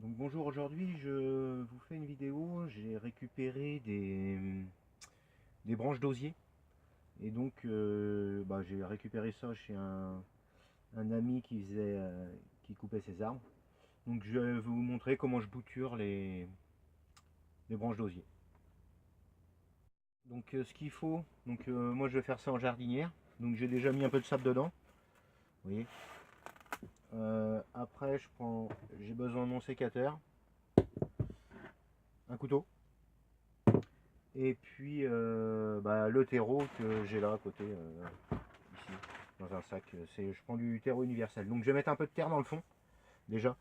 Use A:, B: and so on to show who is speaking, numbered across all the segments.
A: Donc bonjour, aujourd'hui je vous fais une vidéo. J'ai récupéré des branches d'osier et donc j'ai récupéré ça chez un ami qui coupait ses arbres. Donc je vais vous montrer comment je bouture les branches d'osier. Donc ce qu'il faut, moi je vais faire ça en jardinière. Donc j'ai déjà mis un peu de sable dedans, vous voyez. Après j'ai besoin de mon sécateur, un couteau. Et puis le terreau que j'ai là à côté, ici, dans un sac. Je prends du terreau universel. Donc je vais mettre un peu de terre dans le fond, déjà.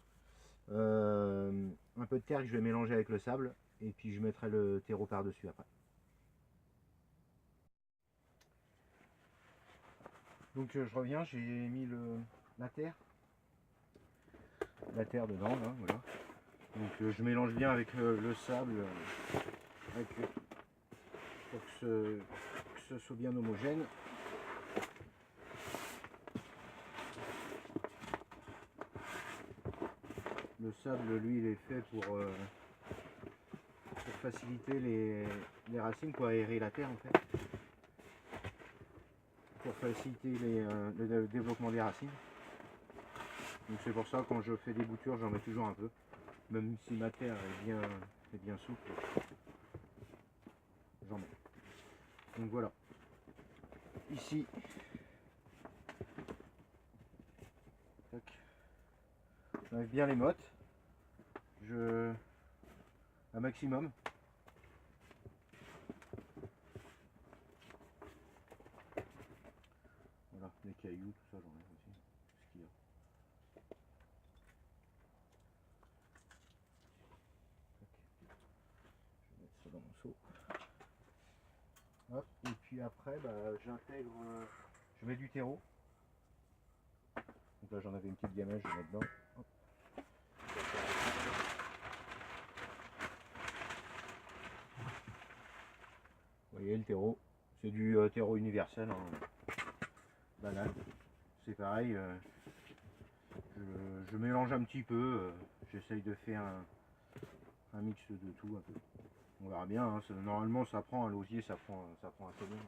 A: Un peu de terre que je vais mélanger avec le sable. Et puis je mettrai le terreau par-dessus après. Donc je reviens, j'ai mis la terre dedans, là, voilà. Donc je mélange bien avec le sable, pour que ce soit bien homogène. Le sable, lui, il est fait pour faciliter les racines, pour aérer la terre en fait, pour faciliter le développement des racines. Donc c'est pour ça, quand je fais des boutures, j'en mets toujours un peu, même si ma terre est bien souple, j'en mets. Donc voilà, ici, j'enlève bien les mottes, un maximum. Voilà, les cailloux, tout ça, j'enlève aussi, ce qu'il y a. Je vais mettre ça dans mon seau. Hop, et puis après, j'intègre, je mets du terreau. Donc là, j'en avais une petite gamelle, je vais mettre dedans. Hop. Vous voyez le terreau, c'est du terreau universel, hein, banal. C'est pareil, je mélange un petit peu, j'essaye de faire un mix de tout un peu. On verra bien, hein, normalement ça prend à l'osier, ça prend assez bien.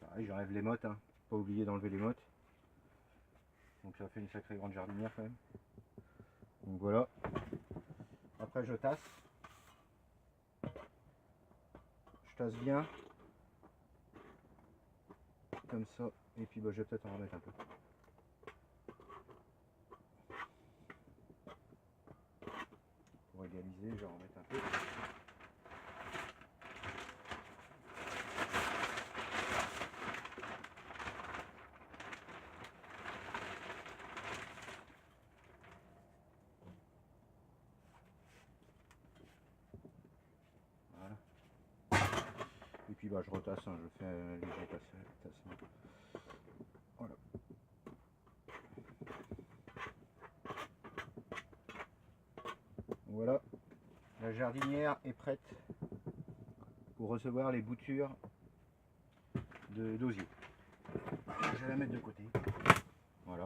A: Pareil, j'enlève les mottes, hein. Pas oublier d'enlever les mottes. Donc ça fait une sacrée grande jardinière quand même. Donc voilà. Après je tasse. Je tasse bien. Comme ça. Et puis je vais peut-être en remettre un peu. Pour égaliser, je vais en remettre un peu. Et puis je retasse, hein, je fais un léger tassement. Voilà. Voilà, la jardinière est prête pour recevoir les boutures d'osier. Je vais la mettre de côté. Voilà.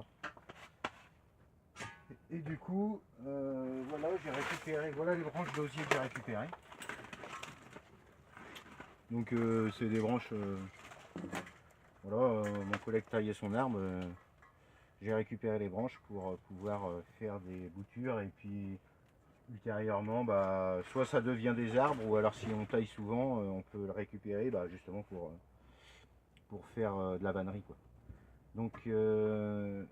A: Et du coup, voilà, j'ai récupéré, voilà les branches d'osier que j'ai récupérées. Donc c'est des branches, voilà, mon collègue taillait son arbre, j'ai récupéré les branches pour pouvoir faire des boutures, et puis ultérieurement, soit ça devient des arbres, ou alors si on taille souvent, on peut le récupérer justement pour faire de la vannerie, quoi. Donc je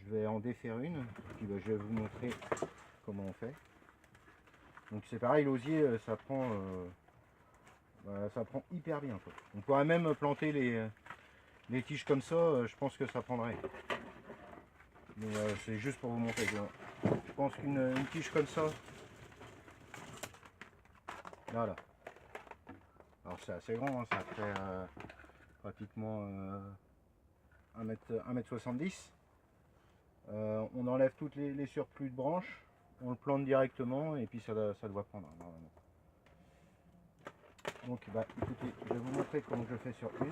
A: vais en défaire une, et puis je vais vous montrer comment on fait. Donc c'est pareil, l'osier, ça prend hyper bien, quoi. On pourrait même planter les tiges comme ça, je pense que ça prendrait. Mais c'est juste pour vous montrer. Je pense qu'une tige comme ça, voilà. Alors c'est assez grand, hein, ça fait pratiquement 1m70. On enlève toutes les surplus de branches, on le plante directement et puis ça doit prendre normalement. Donc bah écoutez, je vais vous montrer comment je fais sur une.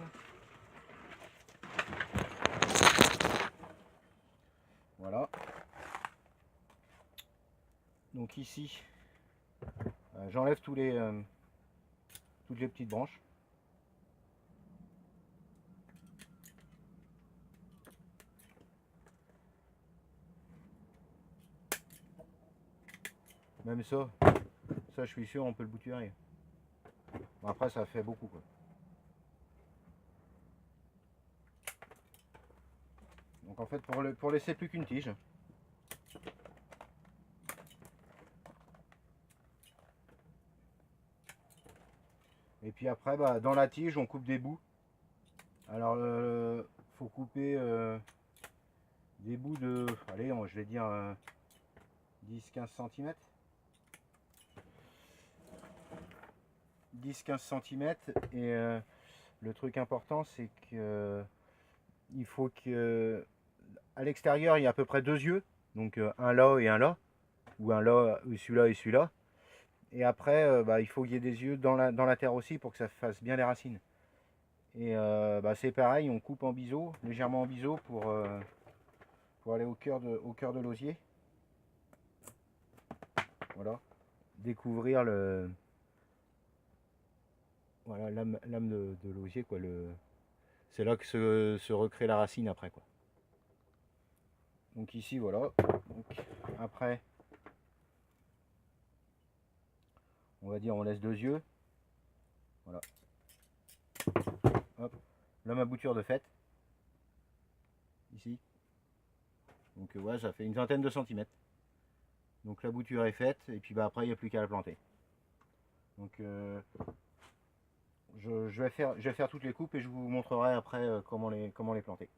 A: Voilà. Donc ici, j'enlève toutes les petites branches. Même ça je suis sûr on peut le bouturer. Bon, après ça fait beaucoup quoi. Donc en fait pour laisser plus qu'une tige. Et puis après bah, dans la tige on coupe des bouts. Alors faut couper des bouts de, allez je vais dire 10-15 cm. 10-15 cm et le truc important c'est que il faut que à l'extérieur il y a à peu près deux yeux, donc un là et un là, ou un là ou celui-là et celui-là. Et après bah, il faut qu'il y ait des yeux dans la terre aussi pour que ça fasse bien les racines. Et bah, c'est pareil, on coupe en biseau, légèrement en biseau pour aller au cœur de l'osier. Voilà, découvrir le voilà l'âme de l'osier quoi. C'est là que se recrée la racine après quoi. Donc ici voilà. Donc, après on va dire on laisse deux yeux. Voilà. Hop. Là ma bouture de fête. Ici. Donc ouais ça fait une vingtaine de centimètres. Donc la bouture est faite et puis bah après il n'y a plus qu'à la planter. Donc je vais faire toutes les coupes et je vous montrerai après comment les planter.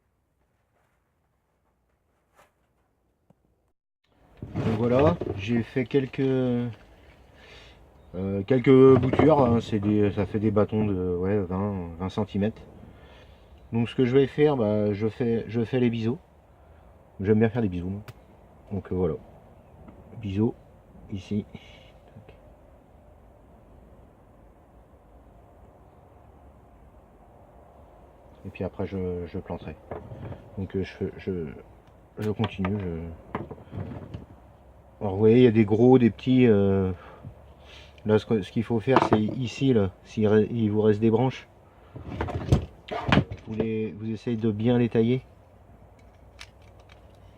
A: Donc voilà, j'ai fait quelques boutures, hein, ça fait des bâtons de ouais, 20 cm. Donc ce que je vais faire, bah, je fais les biseaux. J'aime bien faire des biseaux. Moi. Donc voilà, biseaux ici. Et puis après je planterai. Donc je continue. Alors vous voyez, il y a des gros, des petits. Là, ce qu'il faut faire, c'est ici, là, s'il vous reste des branches, vous essayez de bien les tailler.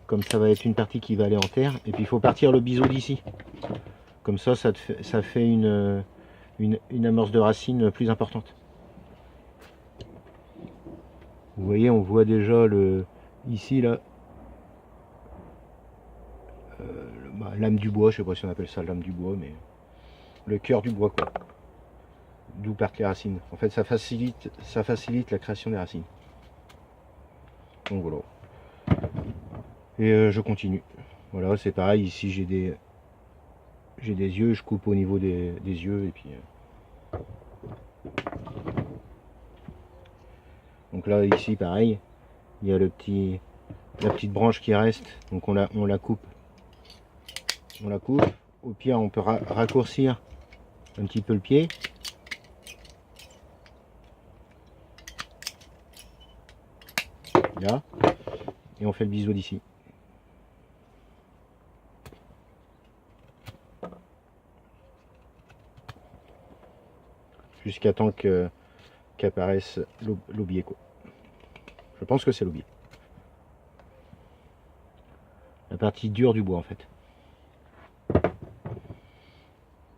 A: Comme ça va être une partie qui va aller en terre. Et puis il faut partir le biseau d'ici. Comme ça fait une amorce de racines plus importante. Vous voyez, on voit déjà ici, là, l'âme du bois, je sais pas si on appelle ça l'âme du bois, mais le cœur du bois, quoi. D'où partent les racines. En fait, ça facilite la création des racines. Donc voilà. Et je continue. Voilà, c'est pareil, ici j'ai des yeux, je coupe au niveau des yeux et puis donc là ici pareil, il y a la petite branche qui reste, donc on la coupe. Au pire on peut raccourcir un petit peu le pied. Là, et on fait le biseau d'ici. Jusqu'à temps qu'apparaisse l'aubier quoi. Je pense que c'est l'aubier. La partie dure du bois en fait.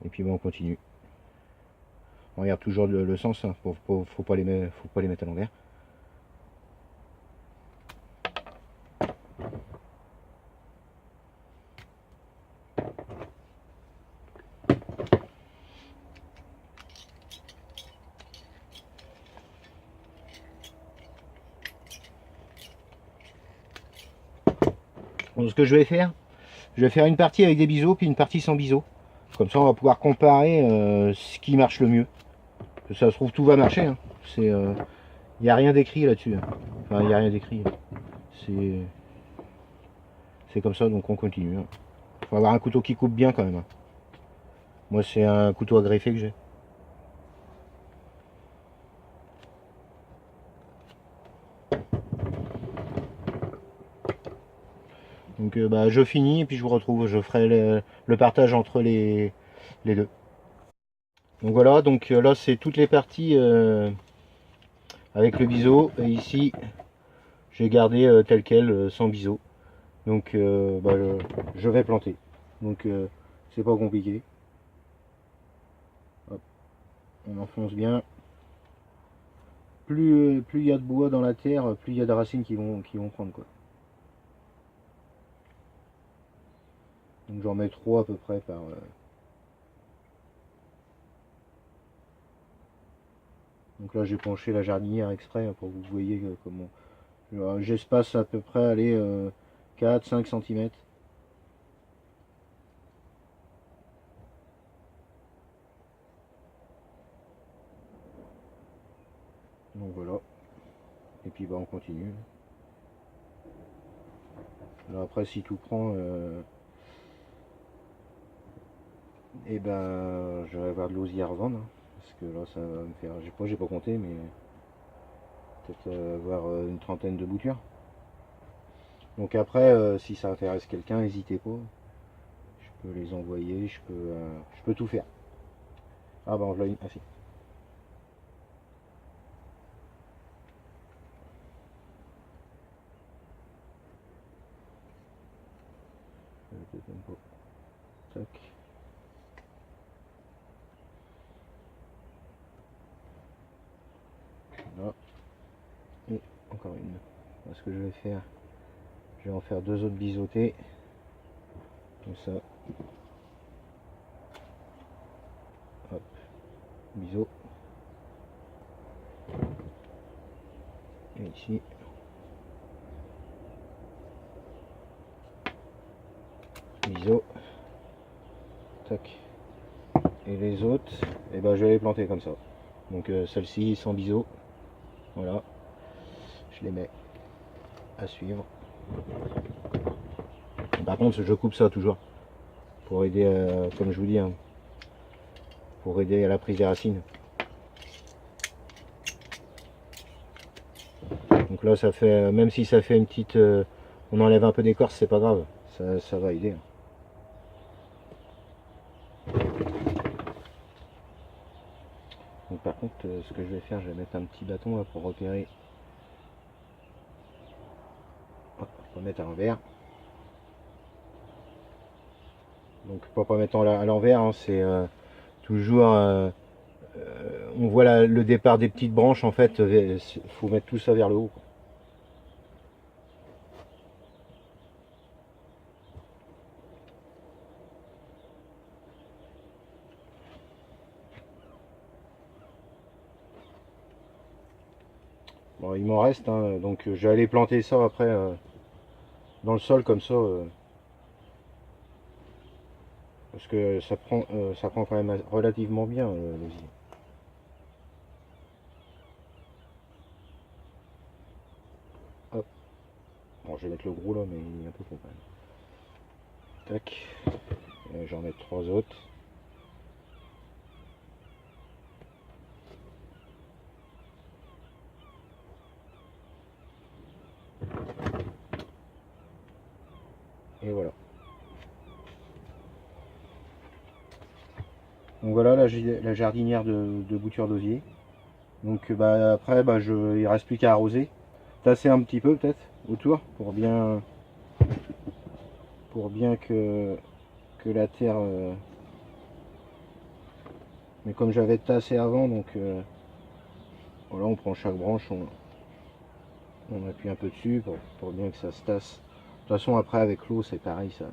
A: Et puis bon, on continue. On regarde toujours le sens, hein. Faut pas les mettre à l'envers. Donc, ce que je vais faire une partie avec des biseaux puis une partie sans biseaux. Comme ça on va pouvoir comparer ce qui marche le mieux. Ça se trouve tout va marcher. Hein. Il n'y a rien d'écrit là-dessus. Hein. Enfin il n'y a rien d'écrit. C'est comme ça donc on continue. Hein. Faut avoir un couteau qui coupe bien quand même. Hein. Moi c'est un couteau à greffer que j'ai. Donc bah, je finis et puis je vous retrouve. Je ferai le partage entre les deux. Donc voilà, donc là c'est toutes les parties avec le biseau. Et ici j'ai gardé tel quel, sans biseau. Donc bah, je vais planter. Donc c'est pas compliqué. Hop, on enfonce bien. Plus il y a de bois dans la terre, plus il y a de racines qui vont prendre quoi. Donc j'en mets 3 à peu près par. Donc là j'ai penché la jardinière exprès pour que vous voyez comment. J'espace à peu près aller 4-5 cm. Donc voilà. Et puis bah on continue. Alors après si tout prend, et ben je vais avoir de l'osier à revendre. Hein, parce que là ça va me faire. J'ai pas compté mais peut-être avoir une trentaine de boutures. Donc après si ça intéresse quelqu'un, n'hésitez pas. Je peux les envoyer, je peux tout faire. Ah bah on l'a une. Ah si. Tac. Là. Et encore une. Ce que je vais faire, je vais en faire 2 autres biseautés. Comme ça. Hop. Biseau. Et ici. Biseau. Tac. Et les autres, et ben je vais les planter comme ça. Donc celle-ci sans biseau. Voilà. Je les mets à suivre. Et par contre, je coupe ça toujours. Pour aider, comme je vous dis, hein, pour aider à la prise des racines. Donc là, ça fait, même si ça fait une petite, on enlève un peu d'écorce, c'est pas grave, ça va aider. Donc par contre, ce que je vais faire, je vais mettre un petit bâton là pour repérer. Hop, on va mettre à l'envers. Donc pour pas mettre à l'envers, hein, c'est toujours, on voit le départ des petites branches en fait, faut mettre tout ça vers le haut. Quoi. Bon, il m'en reste, hein, donc je vais aller planter ça après dans le sol comme ça. Parce que ça prend quand même relativement bien l'osier. Hop. Bon, je vais mettre le gros là, mais il est un peu gros quand même. Tac. J'en mets 3 autres. Et voilà. Donc voilà la jardinière de bouture d'osier. Donc bah, après, bah, il reste plus qu'à arroser. Tasser un petit peu peut-être autour pour bien que la terre... mais comme j'avais tassé avant, donc voilà, on prend chaque branche, on appuie un peu dessus pour bien que ça se tasse. De toute façon après avec l'eau c'est pareil ça.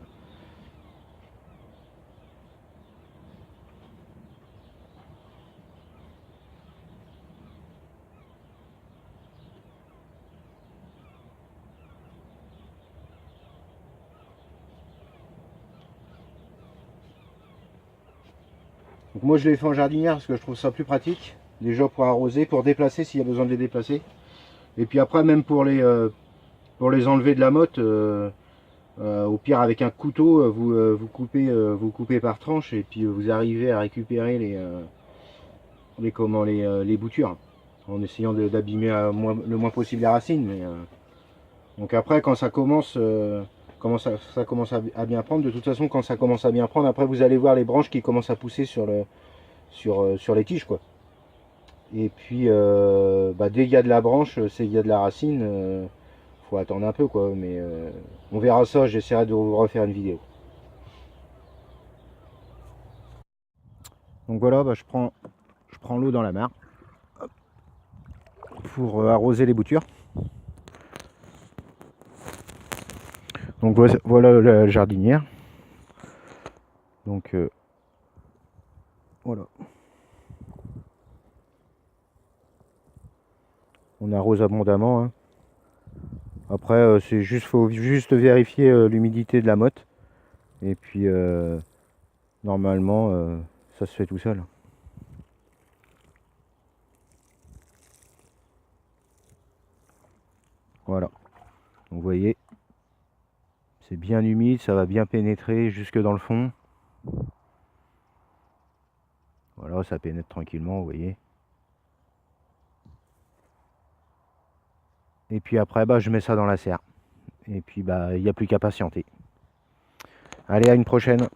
A: Donc moi je les fais en jardinière parce que je trouve ça plus pratique. Déjà pour arroser, pour déplacer s'il y a besoin de les déplacer. Et puis après même pour les enlever de la motte, au pire avec un couteau, vous coupez par tranche et puis vous arrivez à récupérer les boutures. En essayant d'abîmer le moins possible les racines. Mais, donc après quand ça commence, ça commence à bien prendre, de toute façon quand ça commence à bien prendre, après vous allez voir les branches qui commencent à pousser sur les tiges quoi. Et puis dès qu'il y a de la branche, c'est qu'il y a de la racine, faut attendre un peu quoi, mais on verra ça, j'essaierai de vous refaire une vidéo. Donc voilà, je prends l'eau dans la mare pour arroser les boutures. Donc voilà la jardinière. Donc voilà. On arrose abondamment. Hein. Après, faut juste vérifier l'humidité de la motte. Et puis normalement, ça se fait tout seul. Voilà. Donc, vous voyez, c'est bien humide, ça va bien pénétrer jusque dans le fond. Voilà, ça pénètre tranquillement, vous voyez. Et puis après, je mets ça dans la serre. Et puis, il n'y a plus qu'à patienter. Allez, à une prochaine.